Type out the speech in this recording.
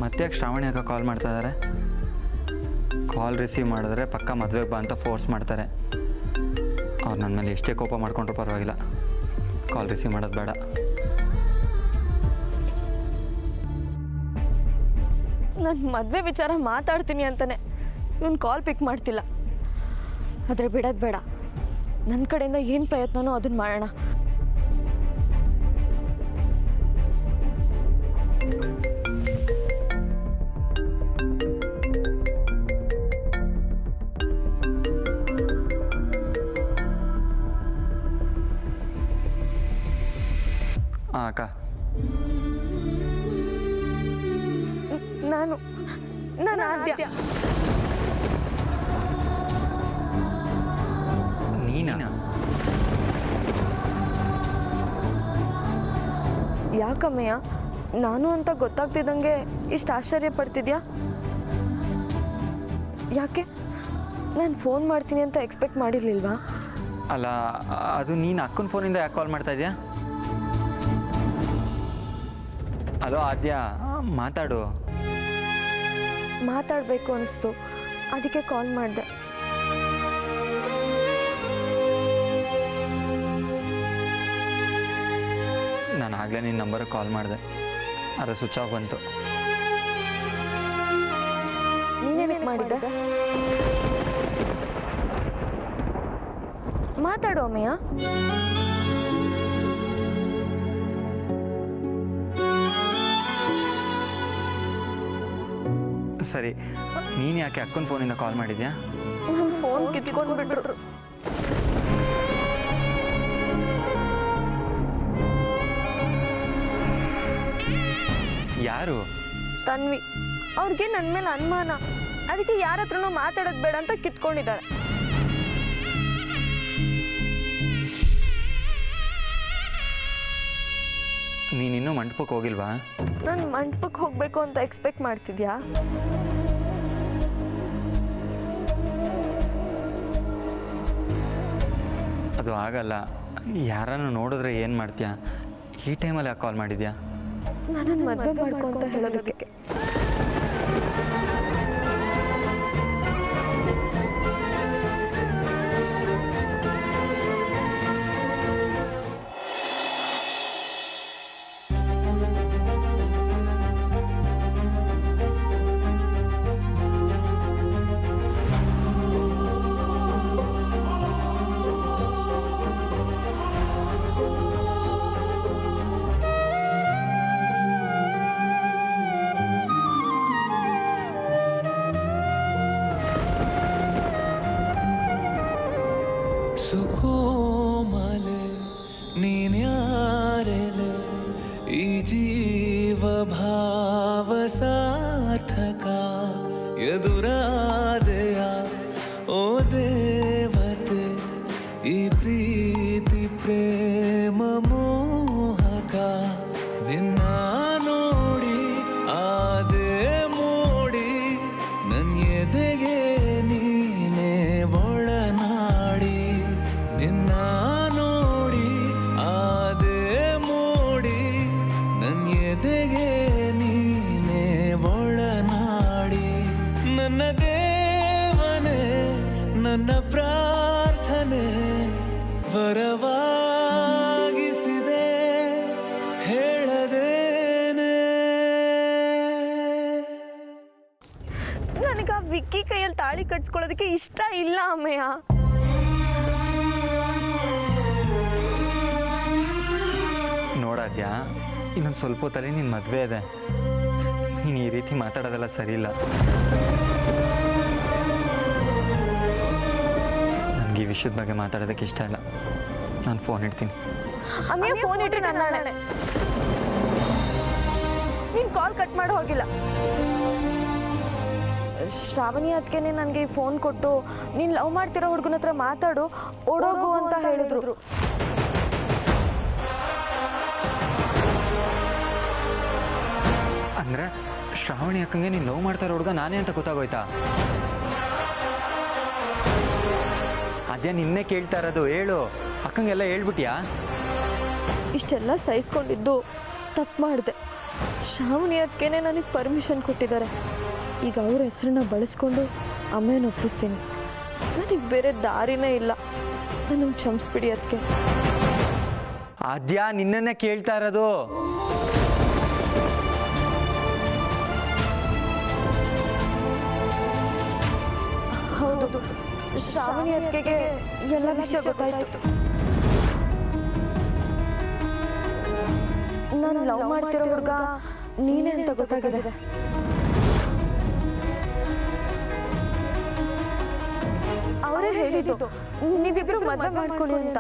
ಮತ್ತೆ ಶ್ರಾವಣಿ ಅಕ್ಕ ಕಾಲ್ ಮಾಡ್ತಾ ಇದ್ದಾರೆ. ಕಾಲ್ ರಿಸೀವ್ ಮಾಡಿದ್ರೆ ಪಕ್ಕ ಮದುವೆಗೆ ಬಾ ಅಂತ ಫೋರ್ಸ್ ಮಾಡ್ತಾರೆ. ಅವ್ರು ನನ್ನ ಮೇಲೆ ಎಷ್ಟೇ ಕೋಪ ಮಾಡ್ಕೊಂಡ್ರು ಪರವಾಗಿಲ್ಲ, ಕಾಲ್ ರಿಸೀವ್ ಮಾಡೋದು ಬೇಡ. ನಾನು ಮದುವೆ ವಿಚಾರ ಮಾತಾಡ್ತೀನಿ ಅಂತಾನೆ ಇವನು ಕಾಲ್ ಪಿಕ್ ಮಾಡ್ತಿಲ್ಲ. ಆದರೆ ಬಿಡೋದು ಬೇಡ, ನನ್ನ ಕಡೆಯಿಂದ ಏನು ಪ್ರಯತ್ನನೋ ಅದನ್ನು ಮಾಡೋಣ. ಹಾಂ ಅಕ್ಕ, ನಾನು ಆದ್ಯ. ನೀನಾ? ಯಾಕಮ್ಮಯ್ಯ, ನಾನು ಅಂತ ಗೊತ್ತಾಗ್ತಿದ್ದಂಗೆ ಇಷ್ಟು ಆಶ್ಚರ್ಯ ಪಡ್ತಿದ್ಯಾ? ಯಾಕೆ ನಾನು ಫೋನ್ ಮಾಡ್ತೀನಿ ಅಂತ ಎಕ್ಸ್ಪೆಕ್ಟ್ ಮಾಡಿರಲಿಲ್ವಾ? ಅಲ್ಲ, ಅದು ನೀನು ಅಕ್ಕನ ಫೋನಿಂದ ಯಾಕೆ ಕಾಲ್ ಮಾಡ್ತಾ ಇದೆಯಾ? ಹಲೋ ಆದ್ಯ, ಮಾತಾಡು. ಮಾತಾಡಬೇಕು ಅನಿಸ್ತು, ಅದಕ್ಕೆ ಕಾಲ್ ಮಾಡಿದೆ. ನಾನು ಆಗಲೇ ನಿನ್ನ ನಂಬರಿಗೆ ಕಾಲ್ ಮಾಡಿದೆ, ಅದು ಸ್ವಿಚ್ ಆಫ್ ಬಂತು. ನೀನೇನಕ್ಕೆ ಮಾಡಿದ್ದೆ? ಮಾತಾಡು ಅಮ್ಮಯ್ಯ. ಸರಿ, ನೀನು ಯಾಕೆ ಅಕ್ಕನ ಫೋನಿಂದ ಕಾಲ್ ಮಾಡಿದ್ಯಾ? ನನ್ನ ಫೋನ್ ಕಿತ್ಕೊಂಡು ಬಿಟ್ರು. ಯಾರು? ತನ್ವಿ. ಅವ್ರಿಗೆ ನನ್ನ ಮೇಲೆ ಅನುಮಾನ, ಅದಕ್ಕೆ ಯಾರ ಹತ್ರನೂ ಮಾತಾಡೋದು ಬೇಡ ಅಂತ ಕಿತ್ಕೊಂಡಿದ್ದಾರೆ. ನೀನಿನ್ನೂ ಮಂಟಪಕ್ಕೆ ಹೋಗಿಲ್ವಾ? ನಾನು ಮಂಟಪಕ್ಕೆ ಹೋಗಬೇಕು ಅಂತ ಎಕ್ಸ್ಪೆಕ್ಟ್ ಮಾಡ್ತಿದ್ಯಾ? ಅದು ಆಗಲ್ಲ. ಯಾರನ್ನು ನೋಡಿದ್ರೆ ಏನು ಮಾಡ್ತೀಯಾ? ಈ ಟೈಮಲ್ಲಿ ಯಾಕೆ ಕಾಲ್ ಮಾಡಿದ್ಯಾ? ನನ್ನನ್ನು ಮದುವೆ ಮಾಡ್ಕೊ ಅಂತ ಹೇಳೋದಕ್ಕೆ. ಸುಕೋಮಲೆ ನೀನ್ಯಾರೆಲೆ ಈ ಜೀವ ಭಾವ ಸಾರ್ಥಕ ಎದುರಾದೆಯ ಓ ದೇವತೆ ಈ ಪ್ರೀತಿ ಪ್ರೇಮ ಮೋಹಕ ನಿನ್ನ ನೋಡಿ ಆದೆ ಮೋಡಿ ನನ್ನ ಎದೆಗೆ ನೀನೇ ಒಳನಾಡಿ ನಿನ್ನ ನೋಡಿ ಆದೆ ಮೋಡಿ ನನ್ನ ಎದೆಗೆ ನೀನೇ ಒಳನಾಡಿ ನನ್ನ ದೇವನೇ ನನ್ನ ಪ್ರಾರ್ಥನೆ ವರವಾಗಿಸಿದೆ ಹೇಳದೇನೆ. ನನಗೆ ಆ ವಿಕ್ಕಿ ಕೈಯಲ್ಲಿ ತಾಳಿ ಕಟ್ಸ್ಕೊಳ್ಳೋದಕ್ಕೆ ಇಷ್ಟ ಇಲ್ಲ ಅಮ್ಮಯ್ಯ. ನೋಡಾದ್ಯಾ, ಇನ್ನೊಂದು ಸ್ವಲ್ಪ ಹೊತ್ತಲ್ಲಿ ನಿನ್ನ ಮದುವೆ ಇದೆ. ನೀನು ಈ ರೀತಿ ಮಾತಾಡೋದೆಲ್ಲ ಸರಿ ಇಲ್ಲ. ನನಗೆ ಈ ವಿಷಯದ ಬಗ್ಗೆ ಮಾತಾಡೋದಕ್ಕೆ ಇಷ್ಟ ಇಲ್ಲ. ನಾನು ಫೋನ್ ಇಡ್ತೀನಿ. ಅಮ್ಮಯ್ಯ, ಫೋನ್ ಇಟ್ಟರೆ ನನ್ನ ಹಣೆ. ನೀನು ಕಾಲ್ ಕಟ್ ಮಾಡೋ ಹೋಗಿಲ್ಲ. ಶ್ರಾವಣಿ ಅದಕ್ಕೇನೆ ನನಗೆ ಫೋನ್ ಕೊಟ್ಟು ನೀನು ಲವ್ ಮಾಡ್ತಿರೋ ಹುಡುಗನ ಹತ್ರ ಮಾತಾಡು, ಓಡೋಗು ಅಂತ ಹೇಳಿದ್ರು. ಅಂದರೆ ಶ್ರಾವಣಿ ಅಕ್ಕಂಗೆ ನೀನು ಲವ್ ಮಾಡ್ತಾ ಇರೋ ಹುಡುಗ ನಾನೇ ಅಂತ ಗೊತ್ತಾಗೋಯ್ತಾ? ಅದೇ ನಿನ್ನೆ ಕೇಳ್ತಾ ಇರೋದು, ಹೇಳು. ಅಕ್ಕಂಗೆಲ್ಲ ಹೇಳ್ಬಿಟ್ಯಾ? ಇಷ್ಟೆಲ್ಲ ಸಹಿಸ್ಕೊಂಡಿದ್ದು ತಪ್ಪು ಮಾಡಿದೆ. ಶ್ರಾವಣಿ ಅದಕ್ಕೇನೆ ನನಗೆ ಪರ್ಮಿಷನ್ ಕೊಟ್ಟಿದ್ದಾರೆ. ಈಗ ಅವ್ರ ಹೆಸರನ್ನ ಬಳಸ್ಕೊಂಡು ಅಮ್ಮನ ಒಪ್ಪಿಸ್ತೀನಿ. ನನಗೆ ಬೇರೆ ದಾರಿನೇ ಇಲ್ಲ. ನನಗೆ ಕ್ಷಮಿಸ್ಬಿಡಿ ಅದಕ್ಕೆ. ಅದ್ಯಾ ನಿನ್ನನ್ನೇ ಕೇಳ್ತಾ ಇರೋದು. ಹೌದು, ಶ್ರಾವಣಿ ಅದಕ್ಕೆ ಎಲ್ಲ ವಿಷಯ ಗೊತ್ತಾಯ್ತು. ನಾನು ಲವ್ ಮಾಡ್ತಿರೋ ಹುಡುಗ ನೀನೇ ಅಂತ ಗೊತ್ತಾಗಿದೆ. ಅವರೇ ಹೇಳಿದ್ದು ನೀವಿಬ್ರು ಮದುವೆ ಮಾಡ್ಕೊಳ್ಳಿ ಅಂತ.